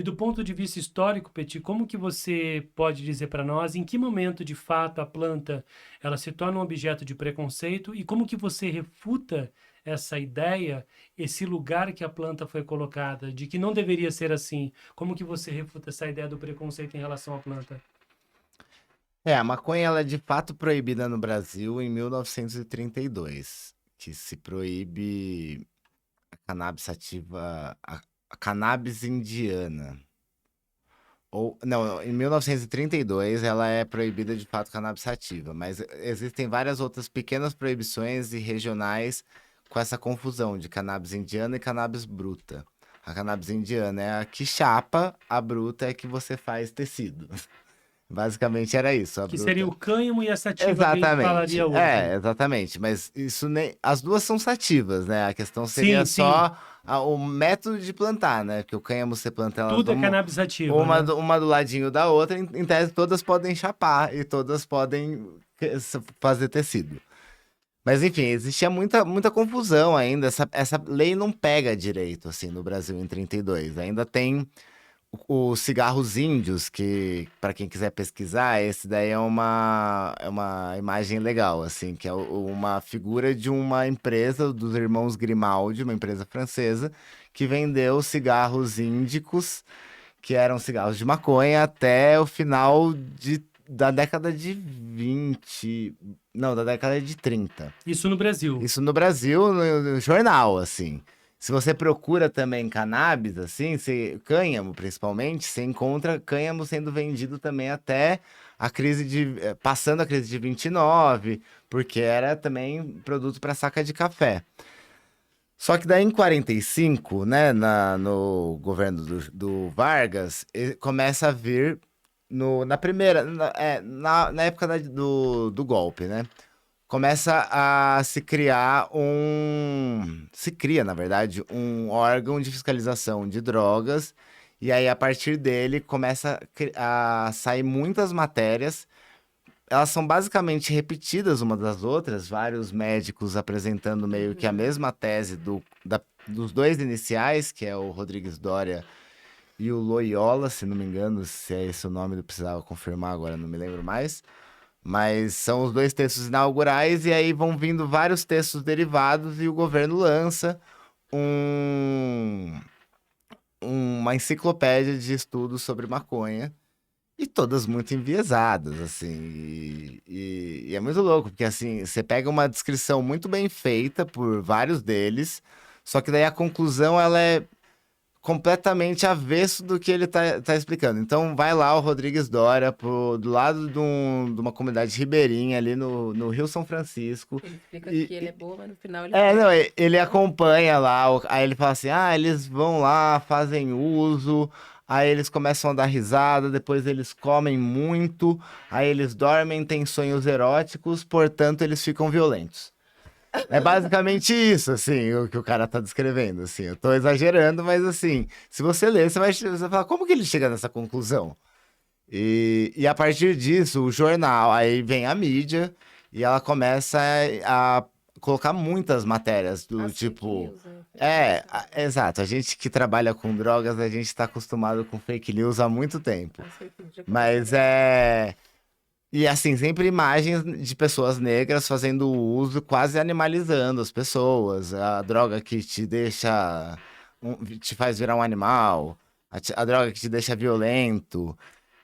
E do ponto de vista histórico, Petit, como que você pode dizer para nós em que momento, de fato, a planta ela se torna um objeto de preconceito e como que você refuta essa ideia, esse lugar que a planta foi colocada, de que não deveria ser assim? Como que você refuta essa ideia do preconceito em relação à planta? A maconha ela é de fato proibida no Brasil em 1932, que se proíbe a cannabis sativa, a cannabis indiana. Ou, não, em 1932 ela é proibida de fato cannabis sativa, mas existem várias outras pequenas proibições e regionais com essa confusão de cannabis indiana e cannabis bruta. A cannabis indiana é a que chapa, a bruta é que você faz tecido. Basicamente era isso, a Que seria bruta. o cânhamo e a sativa que a gente Exatamente, falaria hoje. exatamente, mas isso nem, as duas são sativas, né? A questão seria Sim, sim. só o método de plantar, né? Porque o cânhamo você planta elas Tudo é cannabis sativa, uma, né? uma do ladinho da outra, em tese todas podem chapar e todas podem fazer tecido. Mas enfim, existia muita confusão ainda, essa lei não pega direito, assim, no Brasil em 32. Ainda tem os cigarros índios, que, para quem quiser pesquisar, esse daí é uma imagem legal, assim, que é uma figura de uma empresa dos irmãos Grimaldi, uma empresa francesa, que vendeu cigarros índicos, que eram cigarros de maconha, até o final da década de 20, não, da década de 30. Isso no Brasil. Isso no Brasil, no jornal, assim. Se você procura também cannabis, assim, cânhamo principalmente, você encontra cânhamo sendo vendido também até passando a crise de 29, porque era também produto para saca de café. Só que daí em 45, né, no governo do Vargas, começa a vir na primeira, na época do golpe, né? Começa a se criar se cria, na verdade, um órgão de fiscalização de drogas, e aí a partir dele começa a sair muitas matérias. Elas são basicamente repetidas uma das outras, vários médicos apresentando meio que a Uhum. mesma tese dos dois iniciais, que é o Rodrigues Doria e o Loyola, se não me engano, se é esse o nome, eu precisava confirmar agora, não me lembro mais. Mas são os dois textos inaugurais e aí vão vindo vários textos derivados e o governo lança um, uma enciclopédia de estudos sobre maconha e todas muito enviesadas, assim. E é muito louco, porque assim, você pega uma descrição muito bem feita por vários deles, só que daí a conclusão ela é completamente avesso do que ele tá explicando. Então, vai lá o Rodrigues Doria do lado de uma comunidade ribeirinha ali no Rio São Francisco. Ele explica que ele é E, bom, mas no final ele fala. não, ele acompanha lá, aí ele fala assim, eles vão lá, fazem uso, aí eles começam a dar risada, depois eles comem muito, aí eles dormem, têm sonhos eróticos, portanto eles ficam violentos. É basicamente isso, assim, o que o cara tá descrevendo, assim. Eu tô exagerando, mas assim, se você ler, você vai falar, como que ele chega nessa conclusão? E a partir disso, o jornal, aí vem a mídia, e ela começa a colocar muitas matérias do As fake tipo... news, né? Fake news também. Exato. A gente que trabalha com drogas, a gente tá acostumado com fake news há muito tempo. As fake news já começam Mas daí. é... E assim, sempre imagens de pessoas negras fazendo uso, quase animalizando as pessoas. A droga que te deixa, te faz virar um animal, a droga que te deixa violento.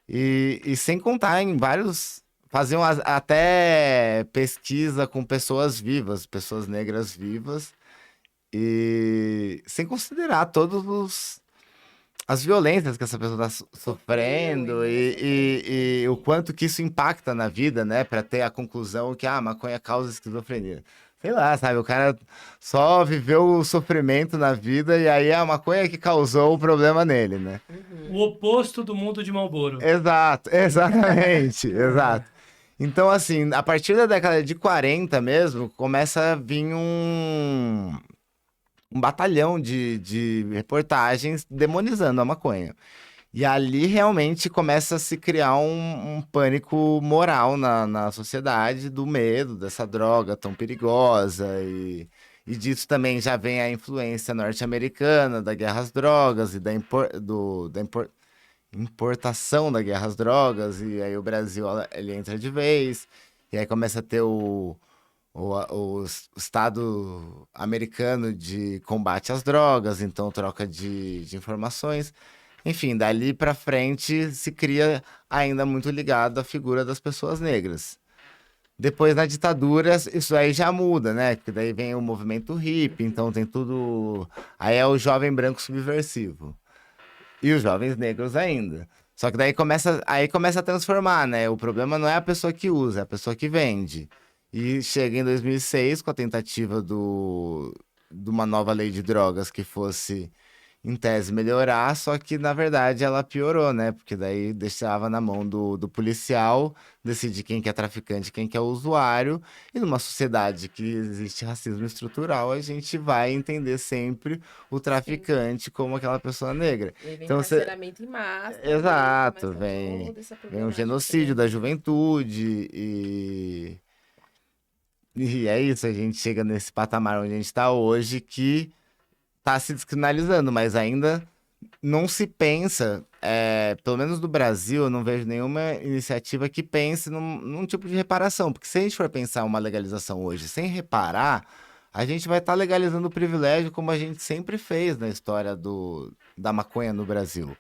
E sem contar em vários. Faziam até pesquisa com pessoas vivas, pessoas negras vivas, e sem considerar todos as violências que essa pessoa está Sofreu e sofrendo vai sofrendo e o sempre. quanto que isso impacta na vida, né? Pra ter a conclusão que a maconha causa esquizofrenia. Sei lá, sabe? O cara só viveu o sofrimento na vida e aí a maconha que causou o problema nele, né? O Uhum. oposto do mundo de Marlboro. Exato, exatamente, exato. Então, assim, a partir da década de 40 mesmo, começa a vir um batalhão de reportagens demonizando a maconha. E ali realmente começa a se criar um pânico moral na sociedade do medo dessa droga tão perigosa E disso também já vem a influência norte-americana, da guerra às drogas e importação da guerra às drogas. E aí o Brasil ele entra de vez. E aí começa a ter o Estado americano de combate às drogas, então troca de informações. Enfim, dali para frente se cria ainda muito ligado à figura das pessoas negras. Depois, na ditadura, isso aí já muda, né? Porque daí vem o movimento hippie, então tem tudo. Aí é o jovem branco subversivo. E os jovens negros ainda. Só que daí começa a transformar, né? O problema não é a pessoa que usa, é a pessoa que vende. E chega em 2006 com a tentativa de uma nova lei de drogas que fosse, em tese, melhorar, só que na verdade ela piorou, né? Porque daí deixava na mão do policial decidir quem que é traficante, quem que é usuário. E numa sociedade que existe racismo estrutural, a gente vai entender sempre o Sim. traficante como aquela pessoa negra. E aí vem Então você. encarceramento em massa, e aí Exato, começa vem, toda essa vem um problemática genocídio também. da juventude e é isso, a gente chega nesse patamar onde a gente está hoje que está se descriminalizando, mas ainda não se pensa, pelo menos no Brasil, eu não vejo nenhuma iniciativa que pense num tipo de reparação, porque se a gente for pensar uma legalização hoje sem reparar, a gente vai estar legalizando o privilégio como a gente sempre fez na história da maconha no Brasil.